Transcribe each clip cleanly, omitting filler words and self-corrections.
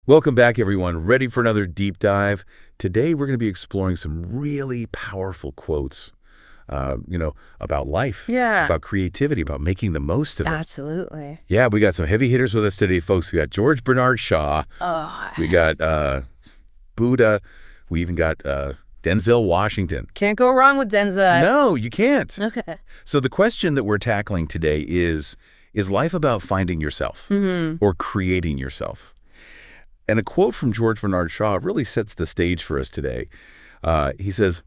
Welcome back, everyone. Ready for another deep dive? Today, we're going to be exploring some really powerful quotes, about life, Yeah, about creativity, about making the most of it. absolutely. Yeah, we got some heavy hitters with us today, folks. We got George Bernard Shaw. Oh, We got Buddha. We even got Denzel Washington. can't go wrong with Denza. No, you can't. Okay. So the question that we're tackling today is life about finding yourself or creating yourself? And a quote from George Bernard Shaw really sets the stage for us today. He says,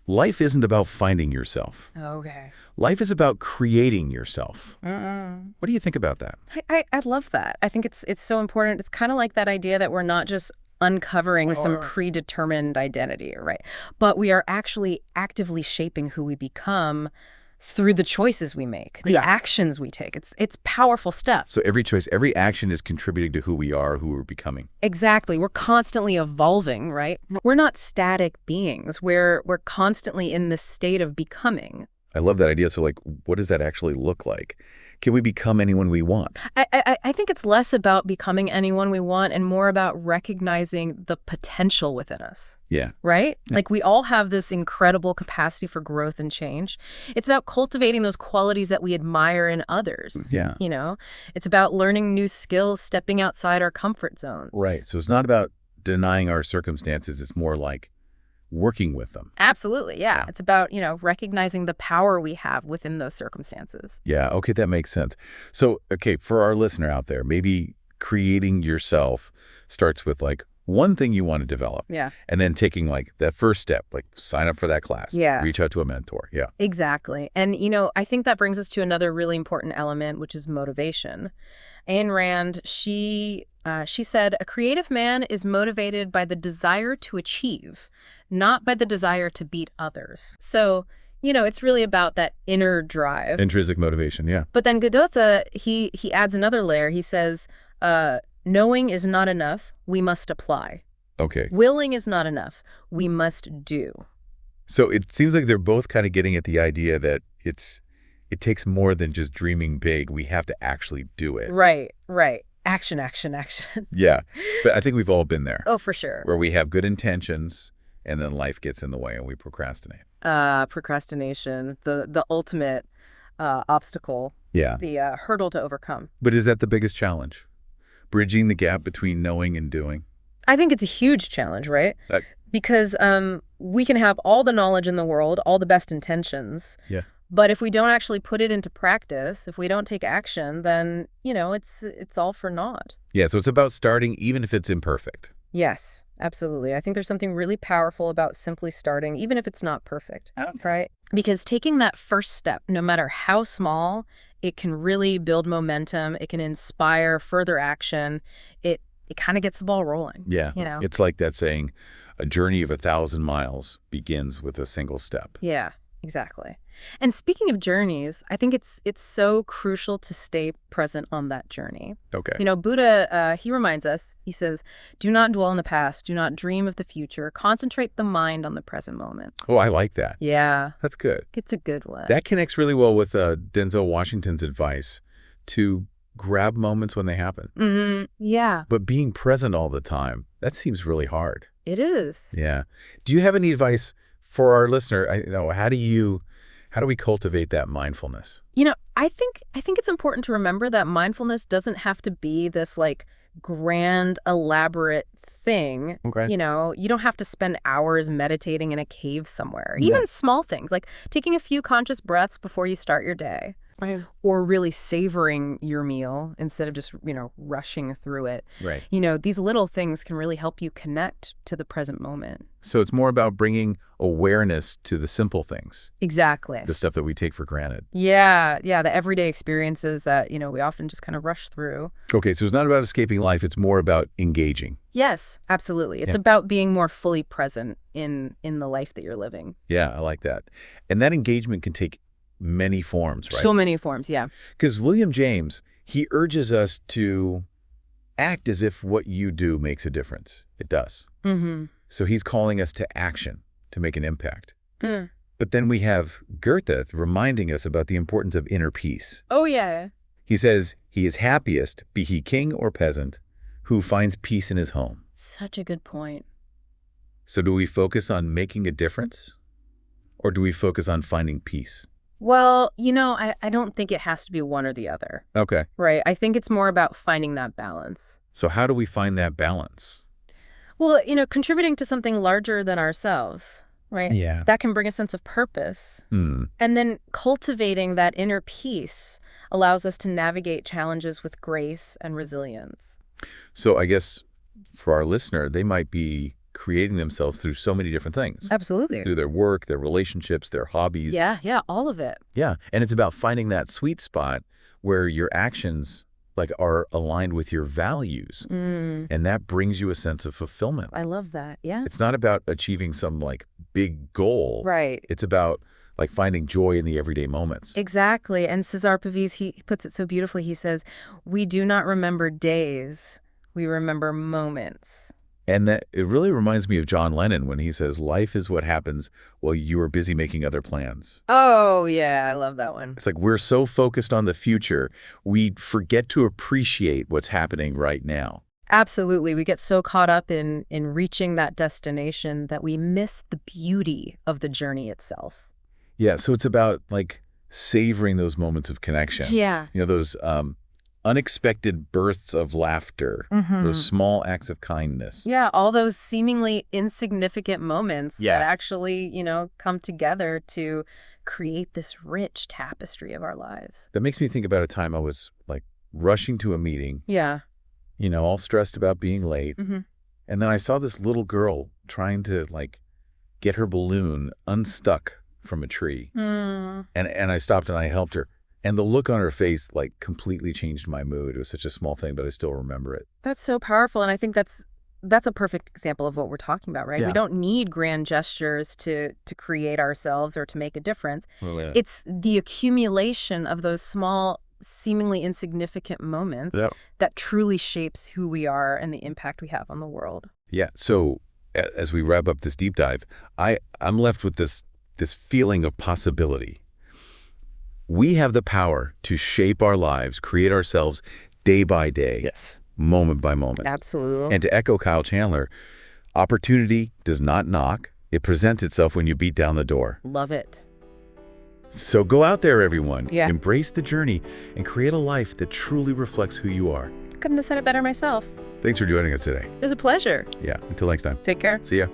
life isn't about finding yourself. Okay. Life is about creating yourself. What do you think about that? I love that. I think it's so important. It's kind of like that idea that we're not just uncovering some predetermined identity, right? But we are actually actively shaping who we become through the choices we make, the actions we take. It's powerful stuff. So every choice, every action is contributing to who we are, who we're becoming. Exactly. We're constantly evolving, right? We're not static beings. We're constantly in this state of becoming. I love that idea. So, what does that actually look like? Can we become anyone we want? I think it's less about becoming anyone we want and more about recognizing the potential within us. Yeah. Right? Like we all have this incredible capacity for growth and change. It's about cultivating those qualities that we admire in others. Yeah. It's about learning new skills, stepping outside our comfort zones. Right. So it's not about denying our circumstances. It's more like working with them. Absolutely. Yeah. It's about, recognizing the power we have within those circumstances. Yeah. Okay. That makes sense. So, okay, for our listener out there, maybe creating yourself starts with one thing you want to develop. Yeah. And then taking that first step, sign up for that class. Yeah. Reach out to a mentor. Yeah. Exactly. And, I think that brings us to another really important element, which is motivation. Ayn Rand, she said, a creative man is motivated by the desire to achieve, not by the desire to beat others. So, it's really about that inner drive. Intrinsic motivation, yeah. But then Goethe, he adds another layer. He says, knowing is not enough, we must apply. Okay. Willing is not enough, we must do. So it seems like they're both kind of getting at the idea that it takes more than just dreaming big. We have to actually do it. Right. Action, action, action. Yeah. But I think we've all been there. Oh, for sure. Where we have good intentions and then life gets in the way and we procrastinate. Procrastination, the ultimate obstacle. Yeah. The hurdle to overcome. But is that the biggest challenge? Bridging the gap between knowing and doing? I think it's a huge challenge, right? Because we can have all the knowledge in the world, all the best intentions. Yeah. But if we don't actually put it into practice, if we don't take action, then, it's all for naught. Yeah, so it's about starting even if it's imperfect. Yes, absolutely. I think there's something really powerful about simply starting, even if it's not perfect, right? Because taking that first step, no matter how small, it can really build momentum. It can inspire further action. It kind of gets the ball rolling. Yeah, it's like that saying, a journey of 1,000 miles begins with a single step. Yeah. Exactly. And speaking of journeys, I think it's so crucial to stay present on that journey. Okay. Buddha, he reminds us, he says, do not dwell in the past, do not dream of the future, concentrate the mind on the present moment. Oh, I like that. Yeah. That's good. It's a good one. That connects really well with Denzel Washington's advice to grab moments when they happen. Yeah. But being present all the time, that seems really hard. It is. Yeah. Do you have any advice for our listener? How do we cultivate that mindfulness? I think it's important to remember that mindfulness doesn't have to be this grand, elaborate thing. Okay. You don't have to spend hours meditating in a cave somewhere. Even small things like taking a few conscious breaths before you start your day. Right. Or really savoring your meal instead of just, rushing through it. Right. These little things can really help you connect to the present moment. So it's more about bringing awareness to the simple things. Exactly. The stuff that we take for granted. Yeah. The everyday experiences that, we often just kind of rush through. Okay, so it's not about escaping life. It's more about engaging. Yes, absolutely. It's about being more fully present in the life that you're living. Yeah, I like that. And that engagement can take many forms, right? So many forms, yeah. Because William James, he urges us to act as if what you do makes a difference. It does. So he's calling us to action to make an impact. But then we have Goethe reminding us about the importance of inner peace. Oh, yeah. He says, he is happiest, be he king or peasant, who finds peace in his home. Such a good point. So do we focus on making a difference, or do we focus on finding peace? Well, I don't think it has to be one or the other, Okay. right? I think it's more about finding that balance. So how do we find that balance? Well, contributing to something larger than ourselves, right? Yeah. That can bring a sense of purpose. And then cultivating that inner peace allows us to navigate challenges with grace and resilience. So I guess for our listener, they might be creating themselves through so many different things. Absolutely. Through their work, their relationships, their hobbies. Yeah, all of it. Yeah. And it's about finding that sweet spot where your actions are aligned with your values. And that brings you a sense of fulfillment. I love that. Yeah. It's not about achieving some big goal. Right. It's about finding joy in the everyday moments. Exactly. And Cesar Pavese, he puts it so beautifully. He says, we do not remember days, we remember moments. And that it really reminds me of John Lennon when he says, life is what happens while you are busy making other plans. Oh, yeah, I love that one. It's we're so focused on the future, we forget to appreciate what's happening right now. Absolutely. We get so caught up in reaching that destination that we miss the beauty of the journey itself. Yeah, so it's about savoring those moments of connection. Yeah. Those unexpected bursts of laughter, those small acts of kindness. Yeah, all those seemingly insignificant moments that actually, come together to create this rich tapestry of our lives. That makes me think about a time I was rushing to a meeting. Yeah. All stressed about being late. And then I saw this little girl trying to get her balloon unstuck from a tree. And I stopped and I helped her. And the look on her face completely changed my mood. It was such a small thing, but I still remember it. That's so powerful. And I think that's a perfect example of what we're talking about, right? Yeah. We don't need grand gestures to create ourselves or to make a difference. Well, yeah. It's the accumulation of those small, seemingly insignificant moments that truly shapes who we are and the impact we have on the world. Yeah. So as we wrap up this deep dive, I'm left with this feeling of possibility. We have the power to shape our lives, create ourselves day by day, moment by moment. Absolutely. And to echo Kyle Chandler, opportunity does not knock. It presents itself when you beat down the door. Love it. So go out there, everyone. Yeah. Embrace the journey and create a life that truly reflects who you are. Couldn't have said it better myself. Thanks for joining us today. It was a pleasure. Yeah. Until next time. Take care. See ya.